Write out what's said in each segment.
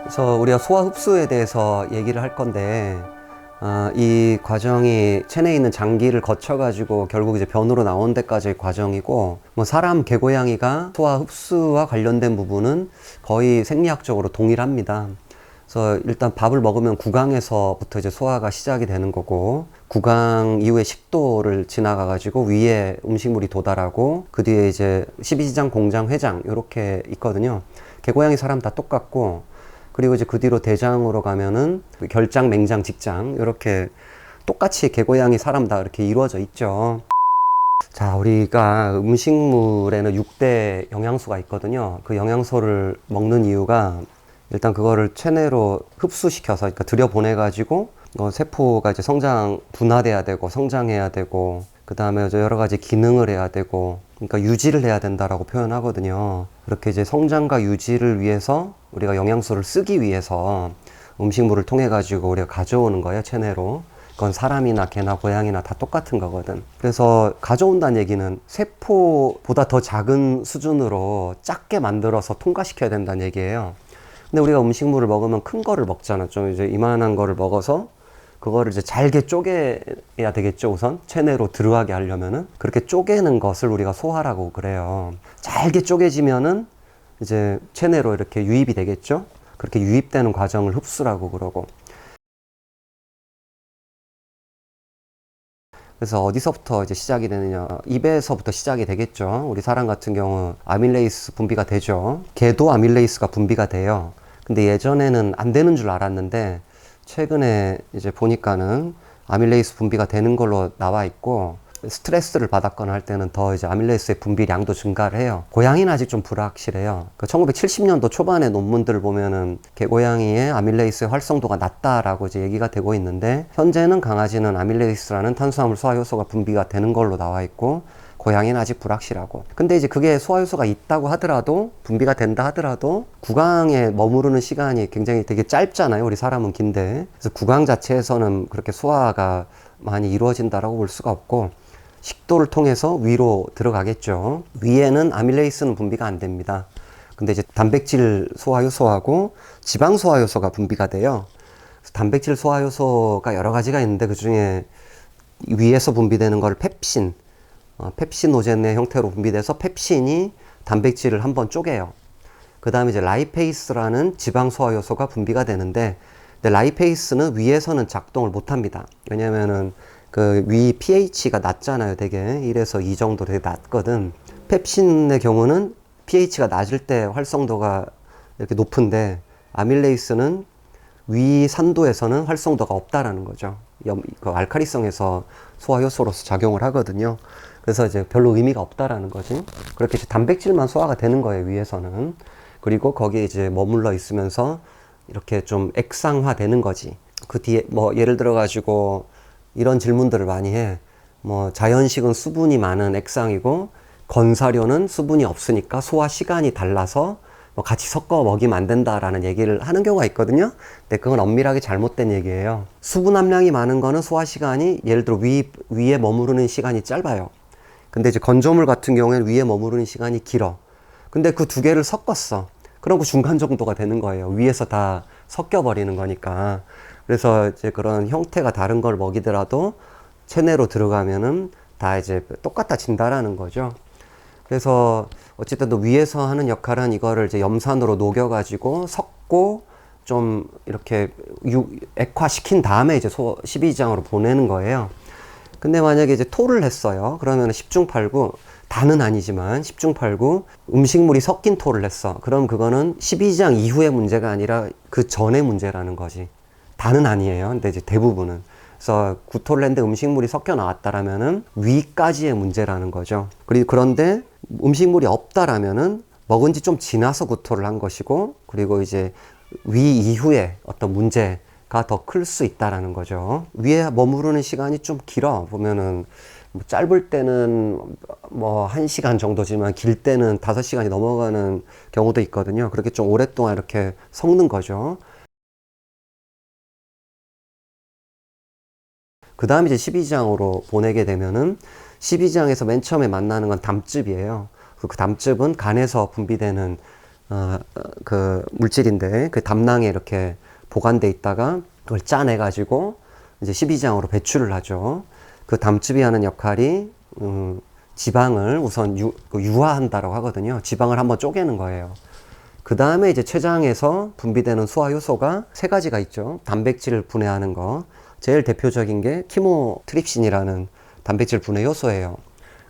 그래서 우리가 소화 흡수에 대해서 얘기를 할 건데, 이 과정이 체내에 있는 장기를 거쳐가지고 결국 이제 변으로 나온 데까지의 과정이고, 뭐 사람, 개고양이가 소화 흡수와 관련된 부분은 거의 생리학적으로 동일합니다. 그래서 일단 밥을 먹으면 구강에서부터 이제 소화가 시작이 되는 거고, 구강 이후에 식도를 지나가가지고 위에 음식물이 도달하고, 그 뒤에 이제 십이지장, 공장, 회장 이렇게 있거든요. 개고양이, 사람 다 똑같고, 그리고 이제 그 뒤로 대장으로 가면은 결장, 맹장, 직장 이렇게 똑같이 개고양이, 사람 다 이렇게 이루어져 있죠. 자, 우리가 음식물에는 6대 영양소가 있거든요. 그 영양소를 먹는 이유가 일단 그거를 체내로 흡수시켜서, 그러니까 들여보내가지고 세포가 이제 분화돼야 되고 성장해야 되고, 그 다음에 여러 가지 기능을 해야 되고, 그러니까 유지를 해야 된다라고 표현하거든요. 그렇게 이제 성장과 유지를 위해서 우리가 영양소를 쓰기 위해서 음식물을 통해 가지고 우리가 가져오는 거예요, 체내로. 그건 사람이나 개나 고양이나 다 똑같은 거거든. 그래서 가져온다는 얘기는 세포보다 더 작은 수준으로 작게 만들어서 통과시켜야 된다는 얘기예요. 근데 우리가 음식물을 먹으면 큰 거를 먹잖아. 좀 이제 이만한 거를 먹어서 그거를 이제 잘게 쪼개야 되겠죠, 우선. 체내로 들어가게 하려면은. 그렇게 쪼개는 것을 우리가 소화라고 그래요. 잘게 쪼개지면은 이제 체내로 이렇게 유입이 되겠죠? 그렇게 유입되는 과정을 흡수라고 그러고. 그래서 어디서부터 이제 시작이 되느냐. 입에서부터 시작이 되겠죠. 우리 사람 같은 경우 아밀레이스 분비가 되죠. 개도 아밀레이스가 분비가 돼요. 근데 예전에는 안 되는 줄 알았는데 최근에 이제 보니까는 아밀레이스 분비가 되는 걸로 나와 있고, 스트레스를 받았거나 할 때는 더 이제 아밀레이스의 분비량도 증가를 해요. 고양이는 아직 좀 불확실해요. 그 1970년도 초반의 논문들을 보면은 개고양이의 아밀레이스의 활성도가 낮다라고 이제 얘기가 되고 있는데, 현재는 강아지는 아밀레이스라는 탄수화물 소화 효소가 분비가 되는 걸로 나와 있고, 고양이는 아직 불확실하고. 근데 이제 그게 소화효소가 있다고 하더라도, 분비가 된다 하더라도 구강에 머무르는 시간이 굉장히 되게 짧잖아요. 우리 사람은 긴데. 그래서 구강 자체에서는 그렇게 소화가 많이 이루어진다라고 볼 수가 없고, 식도를 통해서 위로 들어가겠죠. 위에는 아밀레이스는 분비가 안 됩니다. 근데 이제 단백질 소화효소하고 지방 소화효소가 분비가 돼요. 단백질 소화효소가 여러 가지가 있는데, 그 중에 위에서 분비되는 걸 펩신오젠의 형태로 분비돼서 펩신이 단백질을 한번 쪼개요. 그 다음에 이제 라이페이스라는 지방 소화 요소가 분비가 되는데, 근데 라이페이스는 위에서는 작동을 못 합니다. 왜냐면은 그 위 pH가 낮잖아요. 되게 1에서 2 정도 되게 낮거든. 펩신의 경우는 pH가 낮을 때 활성도가 이렇게 높은데, 아밀레이스는 위 산도에서는 활성도가 없다라는 거죠. 그 알카리성에서 소화 효소로서 작용을 하거든요. 그래서 이제 별로 의미가 없다라는 거지. 그렇게 이제 단백질만 소화가 되는 거예요, 위에서는. 그리고 거기에 이제 머물러 있으면서 이렇게 좀 액상화 되는 거지. 그 뒤에 뭐 예를 들어 가지고 이런 질문들을 많이 해. 뭐 자연식은 수분이 많은 액상이고 건사료는 수분이 없으니까 소화 시간이 달라서 뭐 같이 섞어 먹이면 안 된다라는 얘기를 하는 경우가 있거든요. 근데 그건 엄밀하게 잘못된 얘기예요. 수분 함량이 많은 거는 소화 시간이, 예를 들어 위에 머무르는 시간이 짧아요. 근데 이제 건조물 같은 경우에는 위에 머무르는 시간이 길어. 근데 그 두 개를 섞었어. 그럼 그 중간 정도가 되는 거예요. 위에서 다 섞여버리는 거니까. 그래서 이제 그런 형태가 다른 걸 먹이더라도 체내로 들어가면은 다 이제 똑같아진다라는 거죠. 그래서 어쨌든 또 위에서 하는 역할은 이거를 이제 염산으로 녹여가지고 섞고 좀 이렇게 액화시킨 다음에 이제 12지장으로 보내는 거예요. 근데 만약에 이제 토를 했어요. 그러면 10중8구, 다는 아니지만 10중8구 음식물이 섞인 토를 했어. 그럼 그거는 12지장 이후의 문제가 아니라 그 전의 문제라는 거지. 다는 아니에요. 근데 이제 대부분은. 그래서 구토를 했는데 음식물이 섞여 나왔다라면은 위까지의 문제라는 거죠. 그런데 음식물이 없다라면은 먹은 지 좀 지나서 구토를 한 것이고, 그리고 이제 위 이후에 어떤 문제가 더 클 수 있다라는 거죠. 위에 머무르는 시간이 좀 길어. 보면은 뭐 짧을 때는 뭐 1시간 정도지만 길 때는 5시간이 넘어가는 경우도 있거든요. 그렇게 좀 오랫동안 이렇게 섞는 거죠. 그 다음에 이제 12지장으로 보내게 되면은 12지장에서 맨 처음에 만나는 건 담즙이에요. 그 담즙은 간에서 분비되는 그 물질인데 그 담낭에 이렇게 보관돼 있다가 그걸 짜내가지고 이제 십이지장으로 배출을 하죠. 그 담즙이 하는 역할이 지방을 우선 유화한다라고 하거든요. 지방을 한번 쪼개는 거예요. 그 다음에 이제 췌장에서 분비되는 소화 효소가 세 가지가 있죠. 단백질을 분해하는 거. 제일 대표적인 게 키모트립신이라는 단백질 분해 효소예요.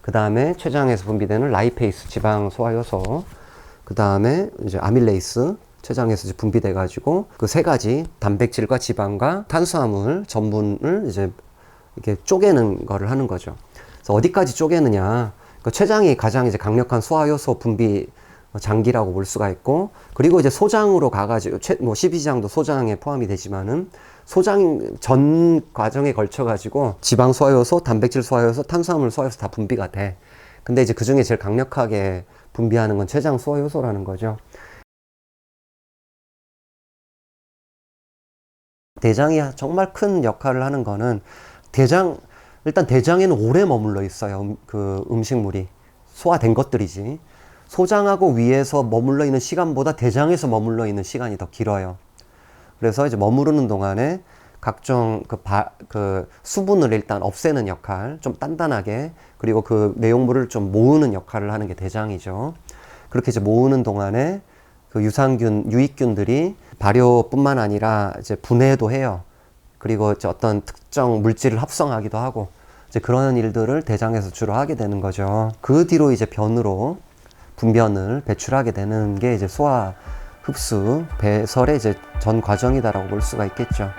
그 다음에 췌장에서 분비되는 라이페이스 지방 소화 효소. 그 다음에 이제 아밀레이스 췌장에서 이제 분비돼 가지고 그 세 가지 단백질과 지방과 탄수화물 전분을 이제 이렇게 쪼개는 거를 하는 거죠. 그래서 어디까지 쪼개느냐. 그 췌장이 가장 이제 강력한 소화 효소 분비 장기라고 볼 수가 있고, 그리고 이제 소장으로 가가지고 뭐 십이지장도 소장에 포함이 되지만은 소장 전 과정에 걸쳐 가지고 지방 소화효소, 단백질 소화효소, 탄수화물 소화효소 다 분비가 돼. 근데 이제 그 중에 제일 강력하게 분비하는 건 췌장 소화효소라는 거죠. 대장이 정말 큰 역할을 하는 거는 일단 대장에는 오래 머물러 있어요. 그 음식물이 소화된 것들이지. 소장하고 위에서 머물러 있는 시간보다 대장에서 머물러 있는 시간이 더 길어요. 그래서 이제 머무르는 동안에 각종 그 수분을 일단 없애는 역할, 좀 단단하게, 그리고 그 내용물을 좀 모으는 역할을 하는 게 대장이죠. 그렇게 이제 모으는 동안에 그 유익균들이 발효뿐만 아니라 이제 분해도 해요. 그리고 이제 어떤 특정 물질을 합성하기도 하고, 이제 그런 일들을 대장에서 주로 하게 되는 거죠. 그 뒤로 이제 변으로 분변을 배출하게 되는 게 이제 소화, 흡수, 배설의 이제 전 과정이다라고 볼 수가 있겠죠.